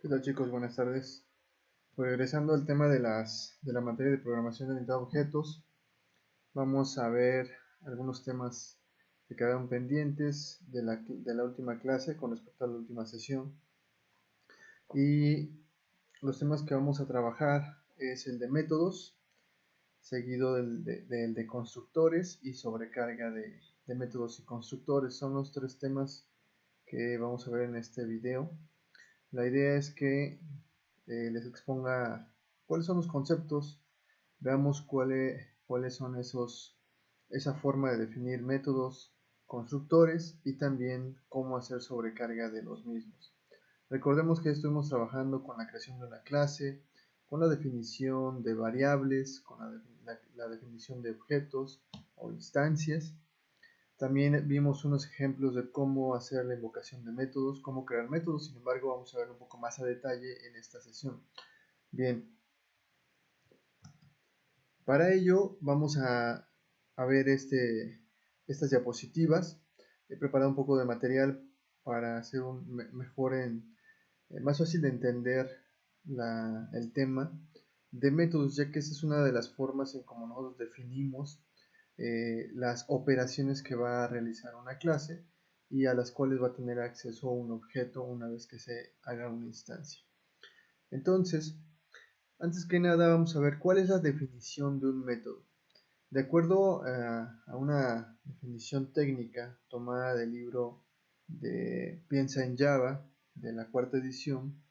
¿Qué tal, chicos? Buenas tardes. Pues regresando al tema de la materia de programación orientada a objetos, vamos a ver algunos temas que quedaron pendientes de la última clase con respecto a la última sesión. Y los temas que vamos a trabajar es el de métodos, seguido del de constructores y sobrecarga de métodos y constructores. Son los tres temas que vamos a ver en este video. La idea es que les exponga cuáles son los conceptos, veamos cuáles son esa forma de definir métodos constructores y también cómo hacer sobrecarga de los mismos. Recordemos que estuvimos trabajando con la creación de una clase, con la definición de variables, con la definición de objetos o instancias. También vimos unos ejemplos de cómo hacer la invocación de métodos, cómo crear métodos. Sin embargo, vamos a ver un poco más a detalle en esta sesión. Bien, para ello vamos a ver estas diapositivas. He preparado un poco de material para hacer más fácil de entender el tema de métodos, ya que esa es una de las formas en cómo nosotros definimos las operaciones que va a realizar una clase y a las cuales va a tener acceso un objeto una vez que se haga una instancia. Entonces, antes que nada vamos a ver cuál es la definición de un método. De acuerdo a una definición técnica tomada del libro de Piensa en Java, de la cuarta edición,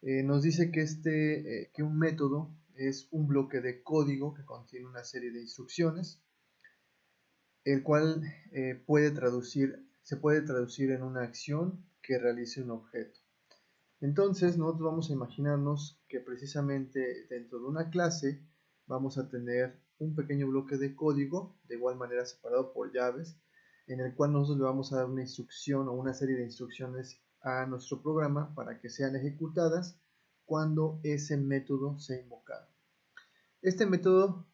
nos dice que un método es un bloque de código que contiene una serie de instrucciones, el cual se puede traducir en una acción que realice un objeto. Entonces nosotros vamos a imaginarnos que precisamente dentro de una clase vamos a tener un pequeño bloque de código, de igual manera separado por llaves, en el cual nosotros le vamos a dar una instrucción o una serie de instrucciones a nuestro programa para que sean ejecutadas cuando ese método sea invocado. Este método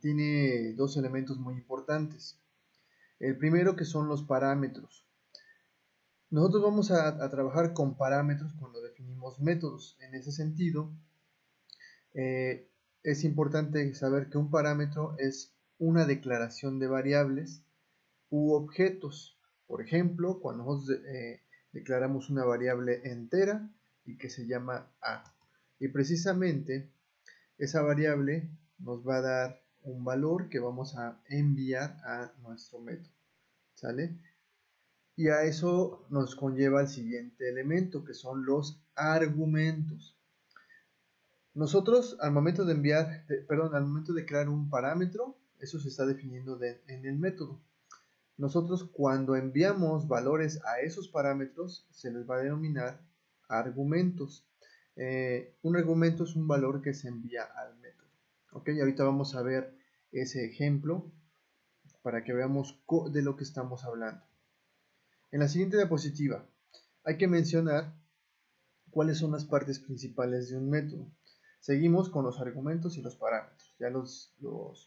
tiene dos elementos muy importantes. El primero, que son los parámetros. Nosotros vamos a trabajar con parámetros cuando definimos métodos. En ese sentido, es importante saber que un parámetro es una declaración de variables u objetos. Por ejemplo, cuando nosotros declaramos una variable entera y que se llama a. Y precisamente esa variable nos va a dar un valor que vamos a enviar a nuestro método. ¿Sale? Y a eso nos conlleva el siguiente elemento, que son los argumentos. Nosotros al momento al momento de crear un parámetro, eso se está definiendo en el método. Nosotros cuando enviamos valores a esos parámetros, se les va a denominar argumentos. Un argumento es un valor que se envía al método. Ok, ahorita vamos a ver ese ejemplo para que veamos de lo que estamos hablando. En la siguiente diapositiva hay que mencionar cuáles son las partes principales de un método. Seguimos con los argumentos y los parámetros. Ya los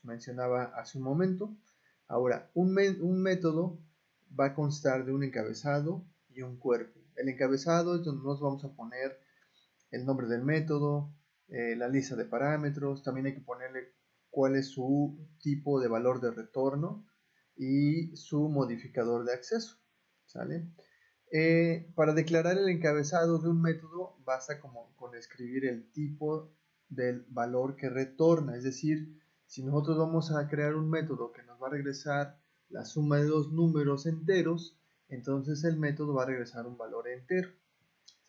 mencionaba hace un momento. Ahora, un método va a constar de un encabezado y un cuerpo. El encabezado es donde nos vamos a poner el nombre del método, la lista de parámetros. También hay que ponerle cuál es su tipo de valor de retorno y su modificador de acceso. ¿Sale? Para declarar el encabezado de un método basta con escribir el tipo del valor que retorna. Es decir, si nosotros vamos a crear un método que nos va a regresar la suma de dos números enteros, entonces el método va a regresar un valor entero.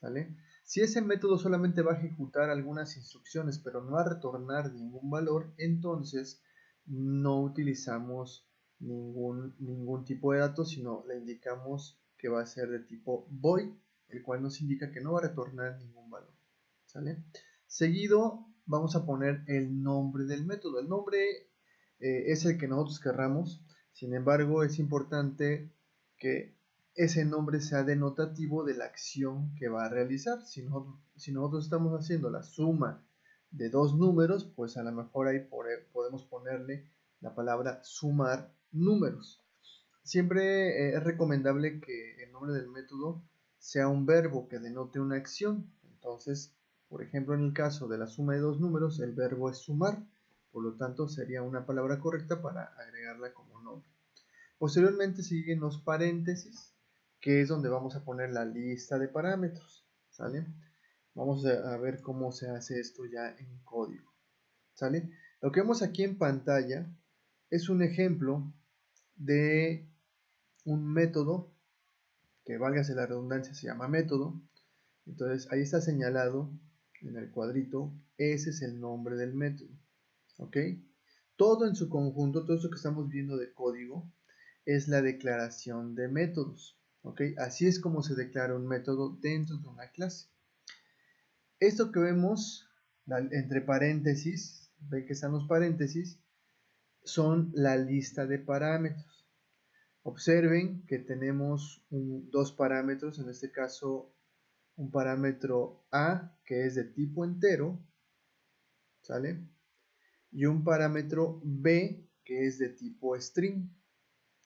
¿Sale? Si ese método solamente va a ejecutar algunas instrucciones pero no va a retornar ningún valor, entonces no utilizamos ningún tipo de datos, sino le indicamos que va a ser de tipo void, el cual nos indica que no va a retornar ningún valor. ¿Sale? Seguido vamos a poner el nombre del método. El nombre es el que nosotros querramos, sin embargo es importante que ese nombre sea denotativo de la acción que va a realizar. Si nosotros estamos haciendo la suma de dos números, pues a lo mejor ahí podemos ponerle la palabra sumar números. Siempre es recomendable que el nombre del método sea un verbo que denote una acción. Entonces, por ejemplo, en el caso de la suma de dos números, el verbo es sumar, por lo tanto sería una palabra correcta para agregarla como nombre. Posteriormente siguen los paréntesis, que es donde vamos a poner la lista de parámetros, ¿sale? Vamos a ver cómo se hace esto ya en código, ¿sale? Lo que vemos aquí en pantalla es un ejemplo de un método que, válgase la redundancia, se llama método. Entonces ahí está señalado en el cuadrito, ese es el nombre del método, ¿ok? Todo en su conjunto, todo esto que estamos viendo de código, es la declaración de métodos, ¿ok? Así es como se declara un método dentro de una clase. Esto que vemos entre paréntesis, ven que están los paréntesis, son la lista de parámetros. Observen que tenemos dos parámetros, en este caso un parámetro A que es de tipo entero, ¿sale? Y un parámetro B que es de tipo string,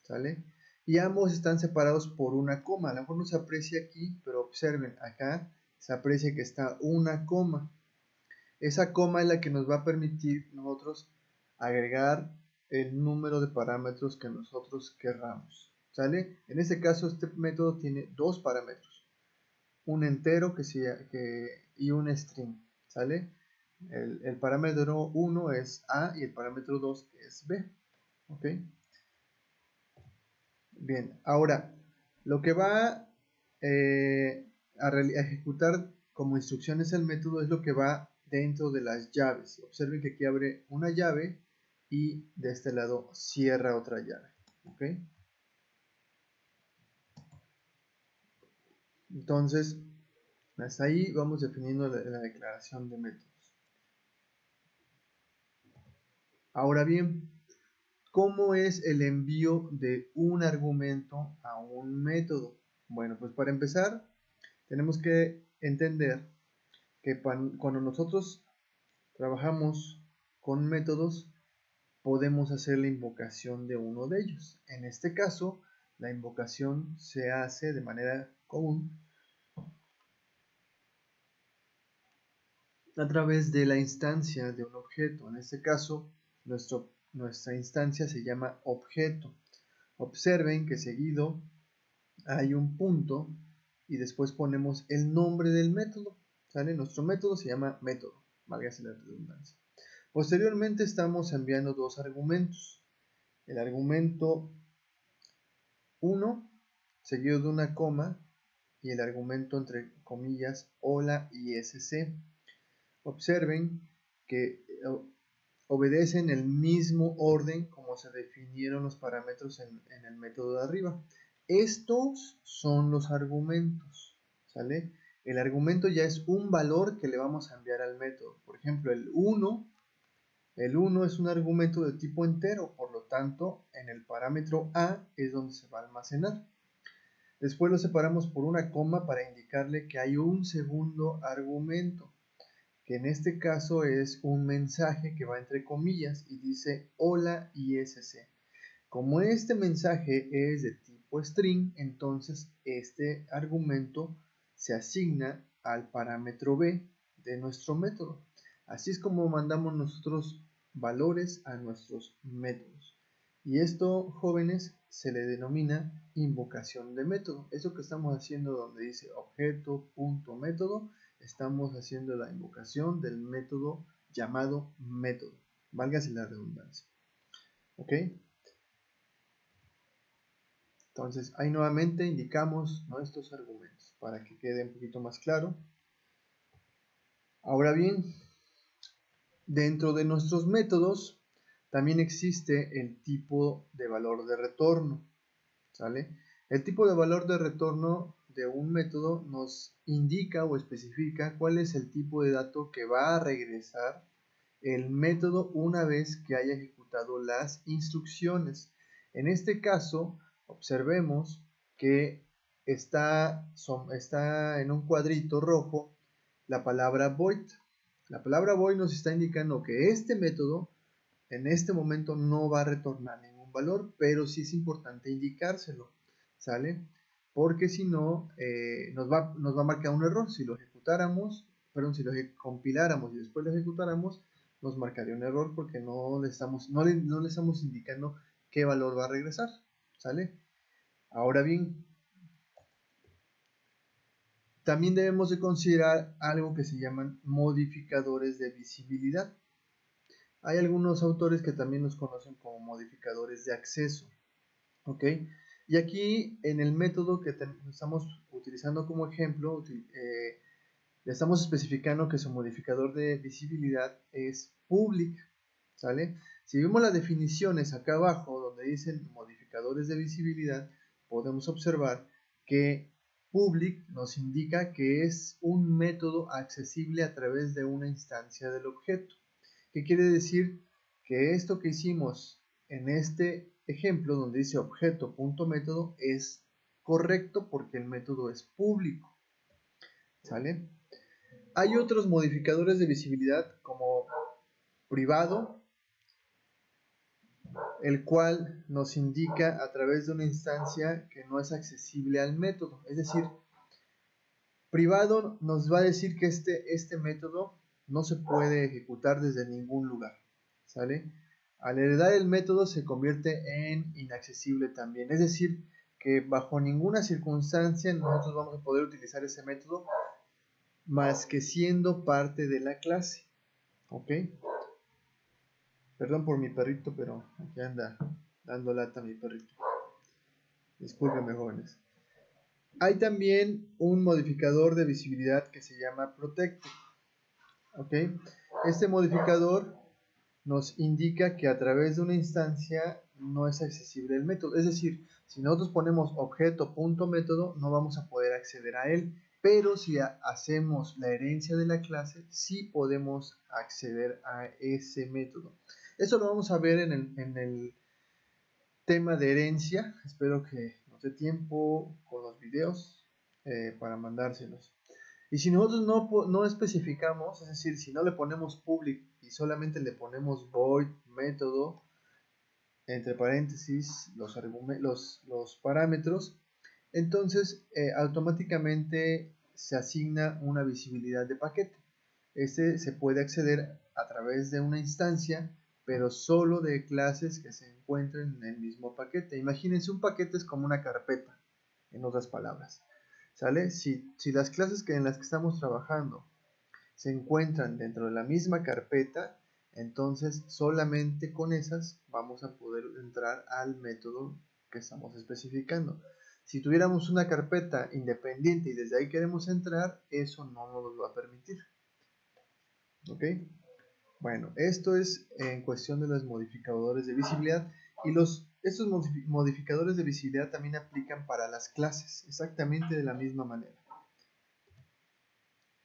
¿sale? Y ambos están separados por una coma. A lo mejor no se aprecia aquí, pero observen, acá se aprecia que está una coma. Esa coma es la que nos va a permitir nosotros agregar el número de parámetros que nosotros querramos, ¿sale? En este caso, este método tiene dos parámetros, un entero y un string, ¿sale? El parámetro 1 es A y el parámetro 2 es B, ¿ok? Bien, ahora, lo que va a ejecutar como instrucciones el método es lo que va dentro de las llaves. Observen que aquí abre una llave y de este lado cierra otra llave, ¿ok? Entonces, hasta ahí vamos definiendo la declaración de métodos. Ahora bien, ¿cómo es el envío de un argumento a un método? Bueno, pues para empezar, tenemos que entender que cuando nosotros trabajamos con métodos, podemos hacer la invocación de uno de ellos. En este caso, la invocación se hace de manera común a través de la instancia de un objeto. En este caso, nuestra instancia se llama objeto. Observen que seguido hay un punto y después ponemos el nombre del método, ¿sale? Nuestro método se llama método, válgase la redundancia. Posteriormente estamos enviando dos argumentos. El argumento 1 seguido de una coma y el argumento entre comillas hola ISC. Observen que obedecen el mismo orden como se definieron los parámetros en el método de arriba. Estos son los argumentos, ¿sale? El argumento ya es un valor que le vamos a enviar al método. Por ejemplo, el 1 es un argumento de tipo entero, por lo tanto, en el parámetro A es donde se va a almacenar. Después lo separamos por una coma para indicarle que hay un segundo argumento, que en este caso es un mensaje que va entre comillas y dice hola ISC. Como este mensaje es de tipo string, entonces este argumento se asigna al parámetro B de nuestro método. Así es como mandamos nosotros valores a nuestros métodos. Y esto, jóvenes, se le denomina invocación de método. Eso que estamos haciendo donde dice objeto.método, estamos haciendo la invocación del método llamado método. Válgase la redundancia. ¿Ok? Entonces, ahí nuevamente indicamos nuestros argumentos para que quede un poquito más claro. Ahora bien, dentro de nuestros métodos también existe el tipo de valor de retorno, ¿sale? El tipo de valor de retorno de un método nos indica o especifica cuál es el tipo de dato que va a regresar el método una vez que haya ejecutado las instrucciones. En este caso, observemos que está en un cuadrito rojo la palabra void. La palabra void nos está indicando que este método en este momento no va a retornar ningún valor, pero sí es importante indicárselo, ¿sale? Porque si no, nos va a marcar un error. Si lo ejecutáramos, perdón, si lo compiláramos y después lo ejecutáramos, nos marcaría un error porque no le estamos indicando qué valor va a regresar, ¿sale? Ahora bien, también debemos de considerar algo que se llaman modificadores de visibilidad. Hay algunos autores que también los conocen como modificadores de acceso, ¿ok? Y aquí en el método que estamos utilizando como ejemplo, le estamos especificando que su modificador de visibilidad es public, ¿sale? Si vemos las definiciones acá abajo donde dicen modificadores de visibilidad, podemos observar que public nos indica que es un método accesible a través de una instancia del objeto. ¿Qué quiere decir? Que esto que hicimos en este ejemplo donde dice objeto.método es correcto porque el método es público, ¿sale? Hay otros modificadores de visibilidad como privado, el cual nos indica a través de una instancia que no es accesible al método. Es decir, privado nos va a decir que este método no se puede ejecutar desde ningún lugar, ¿sale? Al heredar el método se convierte en inaccesible también. Es decir, que bajo ninguna circunstancia nosotros vamos a poder utilizar ese método más que siendo parte de la clase, ¿ok? Perdón por mi perrito, pero aquí anda dando lata mi perrito. Discúlpenme, jóvenes. Hay también un modificador de visibilidad que se llama Protected, ¿ok? Este modificador nos indica que a través de una instancia no es accesible el método. Es decir, si nosotros ponemos objeto.método, no vamos a poder acceder a él. Pero si hacemos la herencia de la clase, sí podemos acceder a ese método. Eso lo vamos a ver en el tema de herencia. Espero que nos dé tiempo con los videos para mandárselos. Y si nosotros no especificamos, es decir, si no le ponemos public y solamente le ponemos void método, entre paréntesis, los parámetros, entonces automáticamente se asigna una visibilidad de paquete. Este se puede acceder a través de una instancia, pero solo de clases que se encuentren en el mismo paquete. Imagínense, un paquete es como una carpeta, en otras palabras. ¿Sale? Si las clases en las que estamos trabajando se encuentran dentro de la misma carpeta, entonces solamente con esas vamos a poder entrar al método que estamos especificando. Si tuviéramos una carpeta independiente y desde ahí queremos entrar, eso no nos lo va a permitir. ¿Ok? Bueno, esto es en cuestión de los modificadores de visibilidad, y estos modificadores de visibilidad también aplican para las clases, exactamente de la misma manera.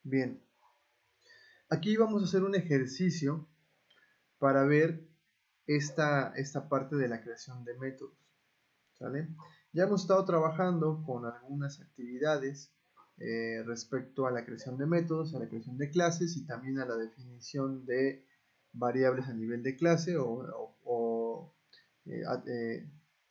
Bien, aquí vamos a hacer un ejercicio para ver esta parte de la creación de métodos, ¿sale? Ya hemos estado trabajando con algunas actividades respecto a la creación de métodos, a la creación de clases y también a la definición de variables a nivel de clase o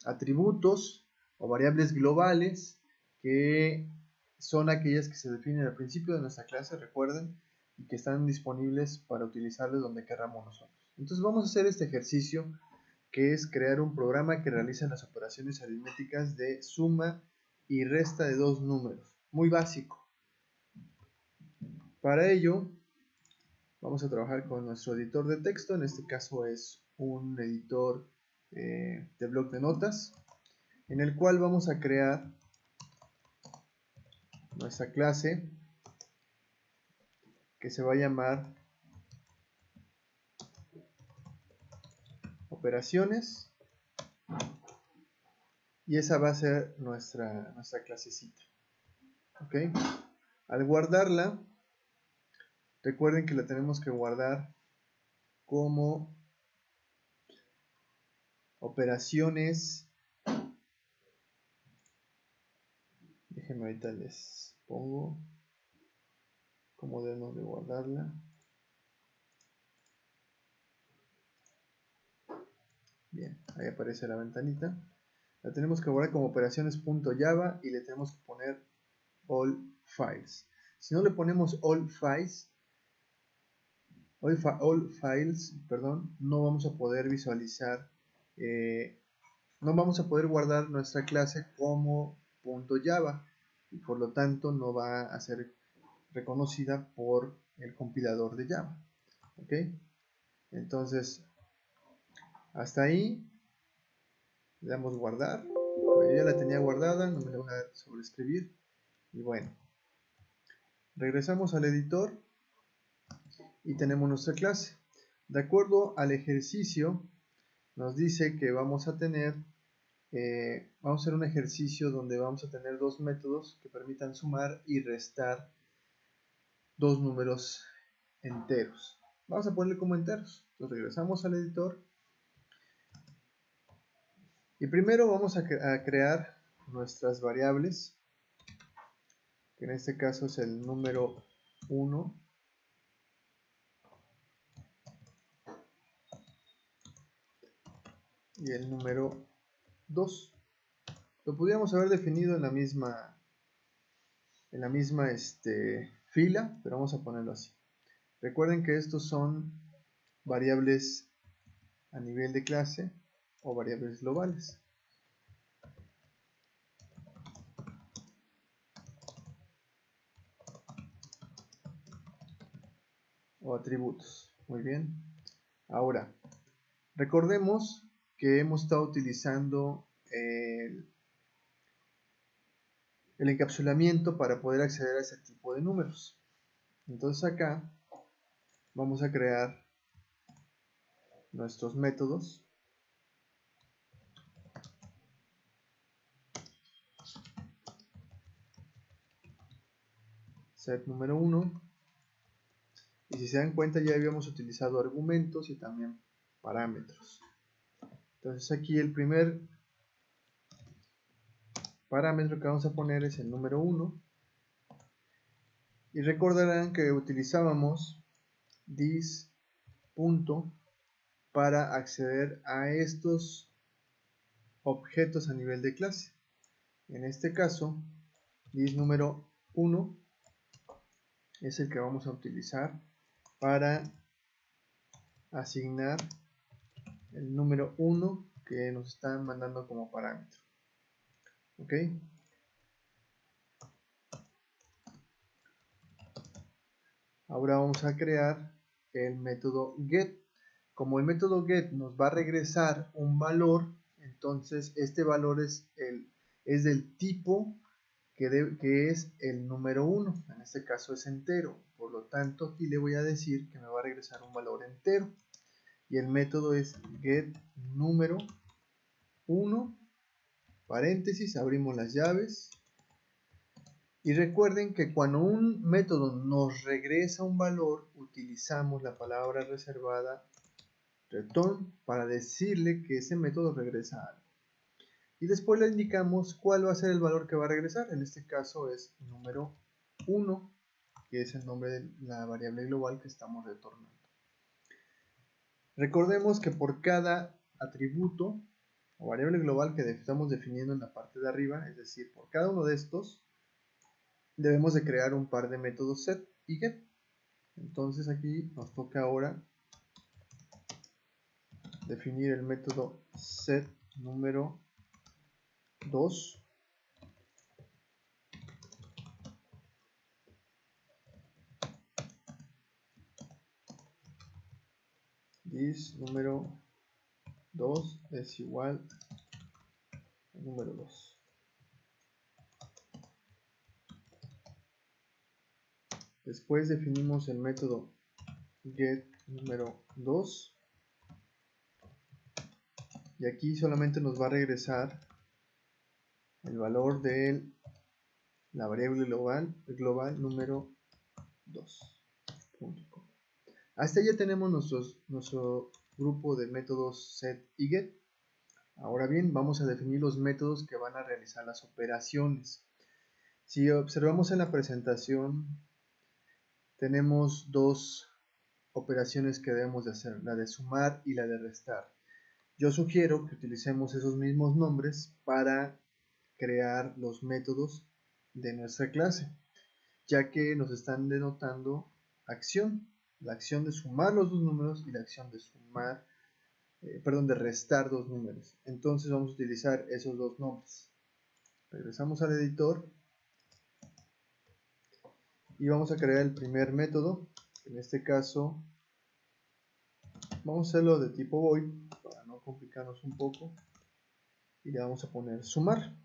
atributos o variables globales, que son aquellas que se definen al principio de nuestra clase, recuerden, y que están disponibles para utilizarles donde queramos nosotros. Entonces vamos a hacer este ejercicio, que es crear un programa que realiza las operaciones aritméticas de suma y resta de dos números. Muy básico. Para ello vamos a trabajar con nuestro editor de texto. En este caso es un editor de bloc de notas, en el cual vamos a crear nuestra clase que se va a llamar operaciones, y esa va a ser nuestra clasecita. ¿Ok? Al guardarla, recuerden que la tenemos que guardar como operaciones. Déjenme, ahorita les pongo cómo debemos de guardarla. Bien, ahí aparece la ventanita. La tenemos que guardar como operaciones.java y le tenemos que poner all files. Si no le ponemos all files, no vamos a poder visualizar, no vamos a poder guardar nuestra clase como .java y por lo tanto no va a ser reconocida por el compilador de Java. ¿Ok? Entonces, hasta ahí le damos guardar. Yo ya la tenía guardada, no me la voy a sobreescribir. Y bueno, regresamos al editor y tenemos nuestra clase. De acuerdo al ejercicio, nos dice que vamos a tener, vamos a hacer un ejercicio donde vamos a tener dos métodos que permitan sumar y restar dos números enteros. Vamos a ponerle como enteros. Entonces regresamos al editor y primero vamos a crear nuestras variables, que en este caso es el número 1 y el número 2. Lo podríamos haber definido en la misma fila, pero vamos a ponerlo así. Recuerden que estos son variables a nivel de clase o variables globales. O atributos. Muy bien. Ahora, recordemos que hemos estado utilizando el encapsulamiento para poder acceder a ese tipo de números. Entonces acá vamos a crear nuestros métodos. Set número 1. Y si se dan cuenta ya habíamos utilizado argumentos y también parámetros. Entonces aquí el primer parámetro que vamos a poner es el número 1. Y recordarán que utilizábamos this punto para acceder a estos objetos a nivel de clase. En este caso, this número 1 es el que vamos a utilizar para asignar el número 1 que nos están mandando como parámetro. ¿Ok? Ahora vamos a crear el método get. Como el método get nos va a regresar un valor, entonces este valor es del tipo que es el número 1. En este caso es entero. Por lo tanto, aquí le voy a decir que me va a regresar un valor entero. Y el método es get número 1, paréntesis, abrimos las llaves. Y recuerden que cuando un método nos regresa un valor, utilizamos la palabra reservada return para decirle que ese método regresa algo. Y después le indicamos cuál va a ser el valor que va a regresar. En este caso es número 1, que es el nombre de la variable global que estamos retornando. Recordemos que por cada atributo o variable global que estamos definiendo en la parte de arriba, es decir, por cada uno de estos, debemos de crear un par de métodos set y get. Entonces aquí nos toca ahora definir el método set número 2. This número 2 es igual al número 2. Después definimos el método get número 2. Y aquí solamente nos va a regresar el valor de la variable global número 2. Hasta ya tenemos nuestro grupo de métodos set y get. Ahora bien, vamos a definir los métodos que van a realizar las operaciones. Si observamos en la presentación, tenemos dos operaciones que debemos de hacer, la de sumar y la de restar. Yo sugiero que utilicemos esos mismos nombres para crear los métodos de nuestra clase. ya que nos están denotando acción, la acción de sumar los dos números y la acción de de restar dos números. Entonces vamos a utilizar esos dos nombres. Regresamos al editor y vamos a crear el primer método. En este caso vamos a hacerlo de tipo void para no complicarnos un poco, y le vamos a poner sumar.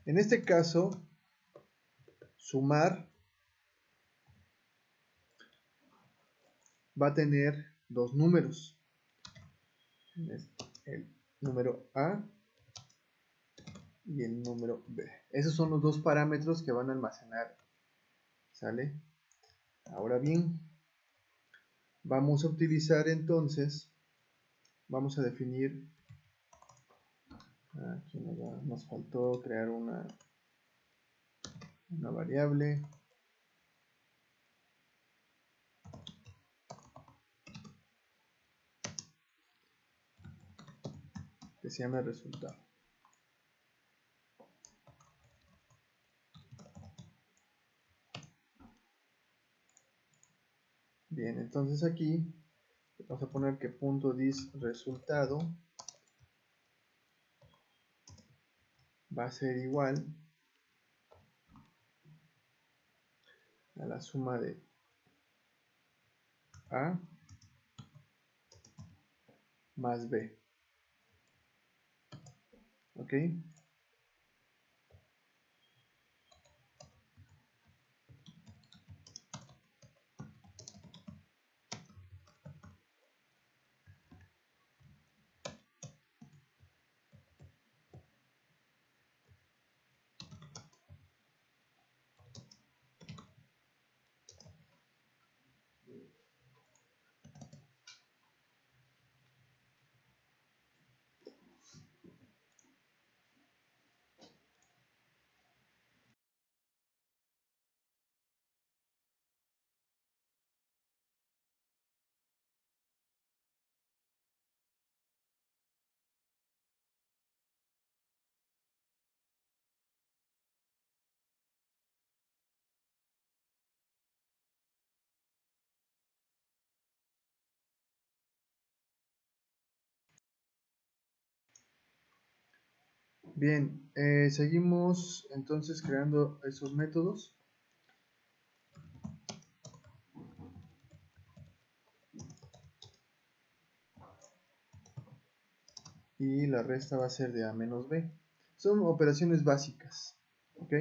En este caso, sumar va a tener dos números, el número A y el número B. Esos son los dos parámetros que van a almacenar, ¿sale? Ahora bien, vamos a utilizar entonces, vamos a definir, aquí nos faltó crear una variable que se llama resultado. Bien, entonces aquí vamos a poner que .dis resultado va a ser igual a la suma de A más B. ¿Ok? Bien, seguimos entonces creando esos métodos. Y la resta va a ser de A menos B. Son operaciones básicas. ¿Ok?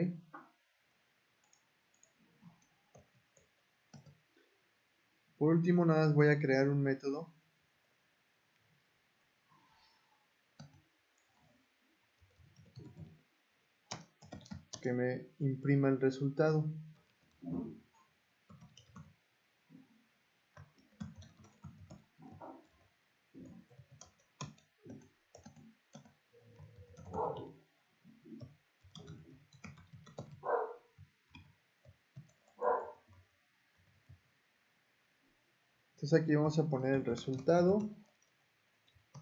Por último, nada más voy a crear un método que me imprima el resultado. Entonces aquí vamos a poner el resultado,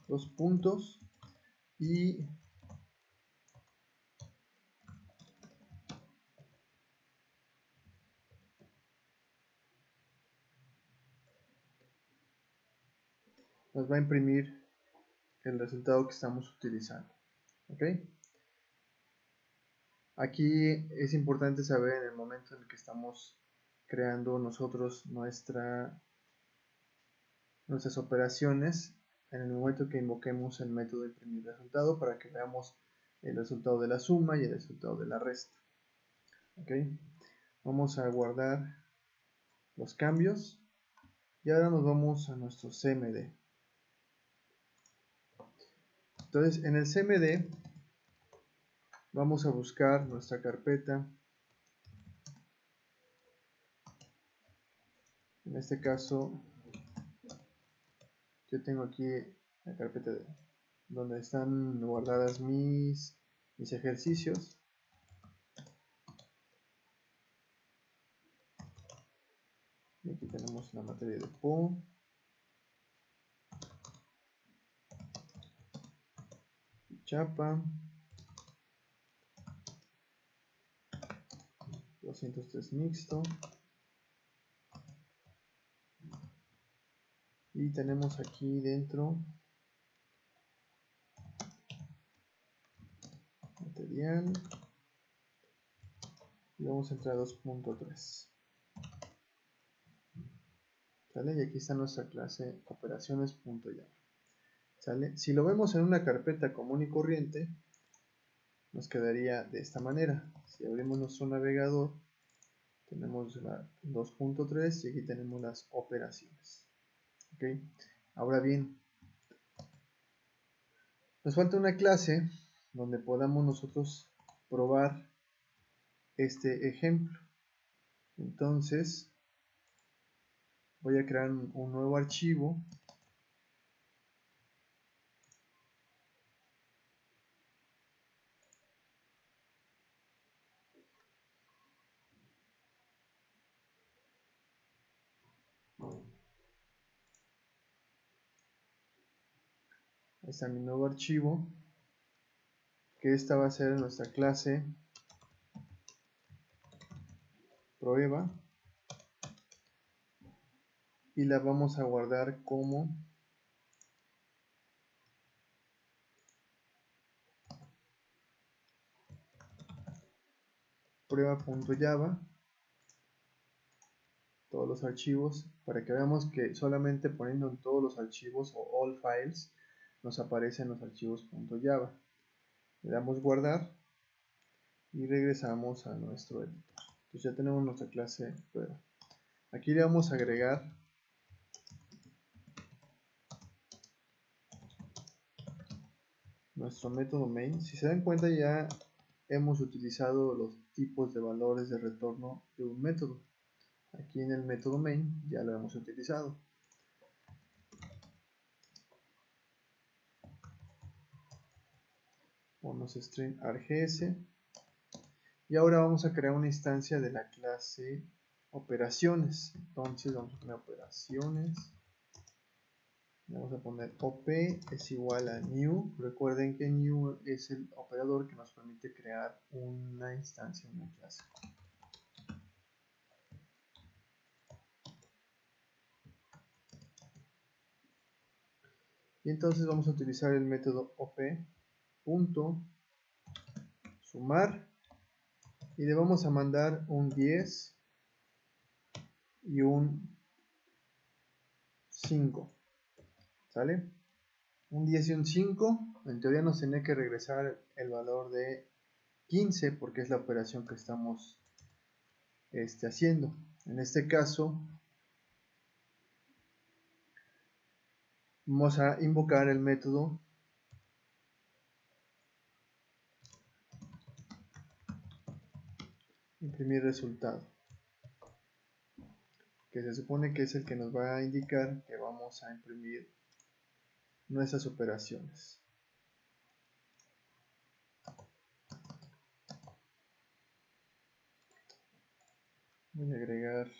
dos puntos, y nos va a imprimir el resultado que estamos utilizando. ¿Ok? Aquí es importante saber en el momento en el que estamos creando nosotros nuestras operaciones, en el momento que invoquemos el método imprimir resultado, para que veamos el resultado de la suma y el resultado de la resta. ¿Ok? Vamos a guardar los cambios y ahora nos vamos a nuestro CMD. Entonces en el CMD vamos a buscar nuestra carpeta. En este caso yo tengo aquí la carpeta donde están guardadas mis ejercicios. Y aquí tenemos la materia de PO, chapa, 203 mixto. Y tenemos aquí dentro material. Y vamos a entrar a 2.3. ¿Sale? Y aquí está nuestra clase operaciones.java. ¿Sale? Si lo vemos en una carpeta común y corriente, nos quedaría de esta manera. Si abrimos nuestro navegador, tenemos la 2.3 y aquí tenemos las operaciones. ¿Okay? Ahora bien, nos falta una clase donde podamos nosotros probar este ejemplo. Entonces, voy a crear un nuevo archivo. Ahí está mi nuevo archivo, que esta va a ser nuestra clase prueba y la vamos a guardar como prueba.java, todos los archivos, para que veamos que solamente poniendo en todos los archivos o all files nos aparecen los archivos .java. Le damos guardar y regresamos a nuestro editor. Entonces ya tenemos nuestra clase prueba. Aquí le vamos a agregar nuestro método main. Si se dan cuenta, ya hemos utilizado los tipos de valores de retorno de un método. Aquí en el método main ya lo hemos utilizado. Ponemos string args y ahora vamos a crear una instancia de la clase operaciones. Entonces vamos a poner operaciones, vamos a poner op es igual a new. Recuerden que new es el operador que nos permite crear una instancia en una clase. Y entonces vamos a utilizar el método op.sumar y le vamos a mandar un 10 y un 5. ¿Sale? Un 10 y un 5, en teoría nos tiene que regresar el valor de 15 porque es la operación que estamos haciendo. En este caso vamos a invocar el método imprimir resultado, que se supone que es el que nos va a indicar que vamos a imprimir nuestras operaciones. Voy a agregar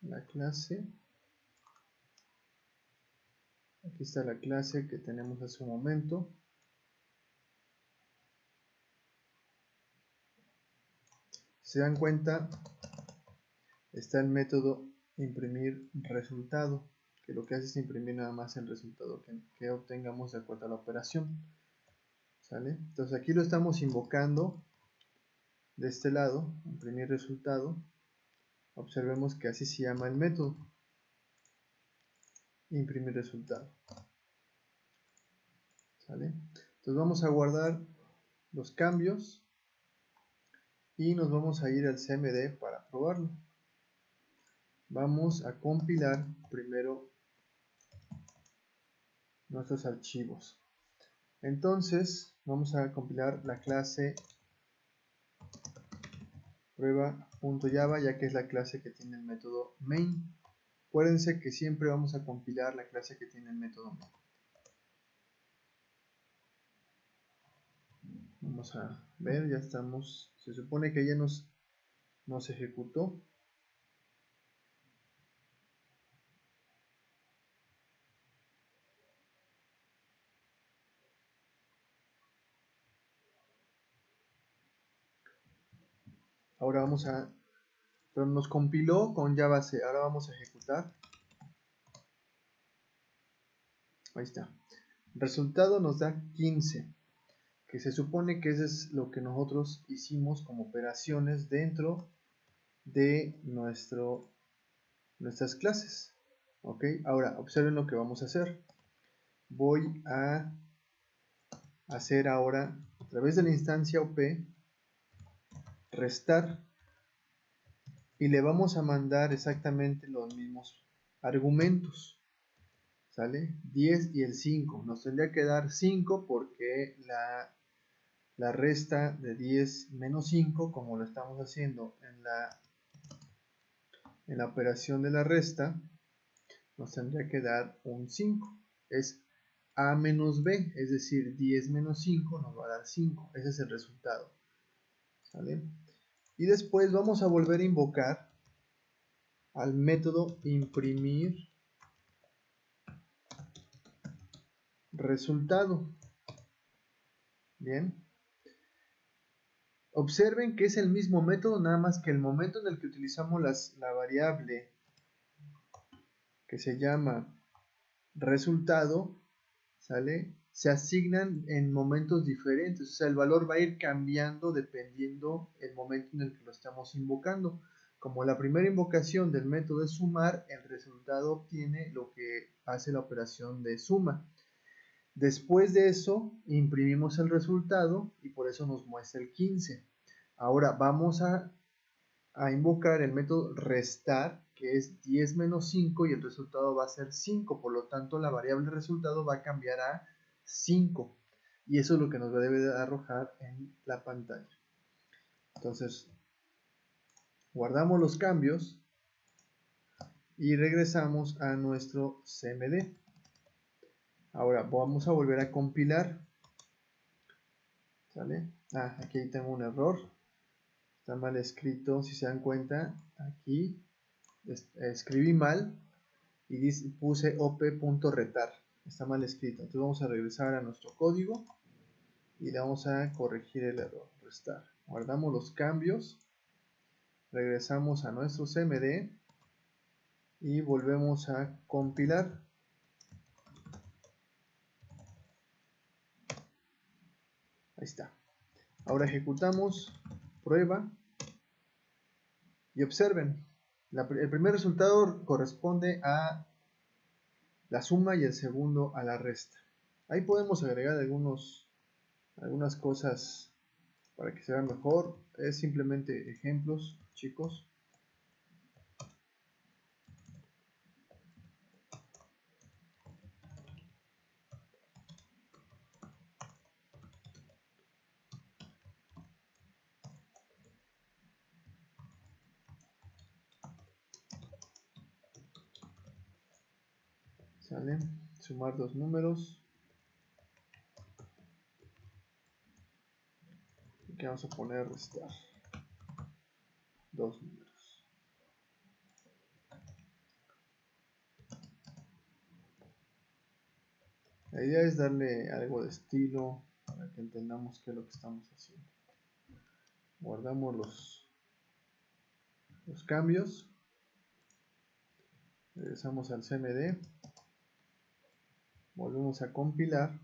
la clase. Aquí está la clase que tenemos hace un momento. Si se dan cuenta, está el método imprimir resultado, que lo que hace es imprimir nada más el resultado que obtengamos de acuerdo a la operación. ¿Sale? Entonces aquí lo estamos invocando de este lado, imprimir resultado. Observemos que así se llama el método, imprimir resultado. ¿Sale? Entonces vamos a guardar los cambios y nos vamos a ir al CMD para probarlo. Vamos a compilar primero nuestros archivos. Entonces vamos a compilar la clase prueba.java, ya que es la clase que tiene el método main. Acuérdense que siempre vamos a compilar la clase que tiene el método main. Vamos a ver, ya estamos. Se supone que ya nos ejecutó. Ahora pero nos compiló con Java C. Ahora vamos a ejecutar. Ahí está. El resultado nos da 15, que se supone que eso es lo que nosotros hicimos como operaciones dentro de nuestras clases. ¿Ok? Ahora, observen lo que vamos a hacer. Voy a hacer ahora, a través de la instancia OP, restar, y le vamos a mandar exactamente los mismos argumentos. ¿Sale? 10 y el 5. Nos tendría que dar 5 porque la resta de 10 menos 5, como lo estamos haciendo en la operación de la resta, nos tendría que dar un 5. Es A menos B, es decir, 10 menos 5 nos va a dar 5. Ese es el resultado. ¿Sale? Y después vamos a volver a invocar al método imprimir resultado. Bien. Observen que es el mismo método, nada más que el momento en el que utilizamos la variable que se llama resultado, ¿sale? Se asignan en momentos diferentes, o sea, el valor va a ir cambiando dependiendo el momento en el que lo estamos invocando. Como la primera invocación del método es sumar, el resultado obtiene lo que hace la operación de suma. Después de eso, imprimimos el resultado y por eso nos muestra el 15. Ahora vamos a invocar el método restar, que es 10 menos 5 y el resultado va a ser 5. Por lo tanto, la variable resultado va a cambiar a 5. Y eso es lo que nos debe de arrojar en la pantalla. Entonces, guardamos los cambios y regresamos a nuestro CMD. Ahora vamos a volver a compilar. ¿Sale? Aquí tengo un error. Está mal escrito, si se dan cuenta. Aquí escribí mal y puse op.retar. Está mal escrito. Entonces vamos a regresar a nuestro código y le vamos a corregir el error. Restar. Guardamos los cambios. Regresamos a nuestro CMD y volvemos a compilar. Ahí está. Ahora ejecutamos prueba y observen. El primer resultado corresponde a la suma y el segundo a la resta. Ahí podemos agregar algunas cosas para que se vea mejor. Es simplemente ejemplos, chicos. ¿Sale? Sumar dos números. Aquí vamos a poner restar. Dos números. La idea es darle algo de estilo para que entendamos qué es lo que estamos haciendo. Guardamos los cambios. Regresamos al CMD. Volvemos a compilar.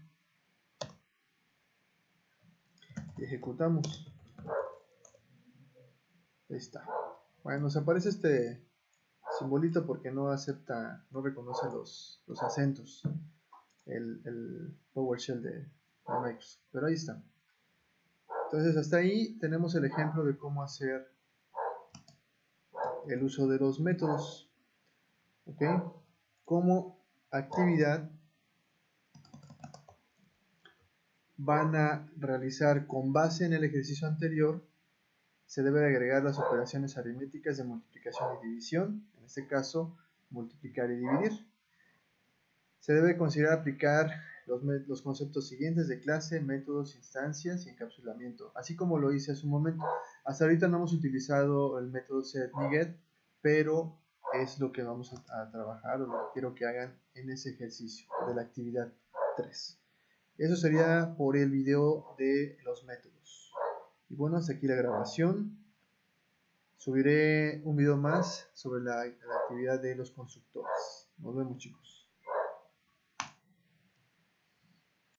Y ejecutamos. Ahí está. Bueno, nos aparece este simbolito porque no reconoce los acentos. El PowerShell de Microsoft. Pero ahí está. Entonces hasta ahí tenemos el ejemplo de cómo hacer el uso de los métodos. ¿Ok? Como actividad van a realizar con base en el ejercicio anterior, se debe agregar las operaciones aritméticas de multiplicación y división, en este caso multiplicar y dividir. Se debe considerar aplicar los conceptos siguientes de clase, métodos, instancias y encapsulamiento, así como lo hice hace un momento. Hasta ahorita no hemos utilizado el método set ni get, pero es lo que vamos a trabajar o lo que quiero que hagan en ese ejercicio de la actividad 3. Eso sería por el video de los métodos. Y bueno, hasta aquí la grabación. subiré un video más sobre la actividad de los constructores. Nos vemos, chicos.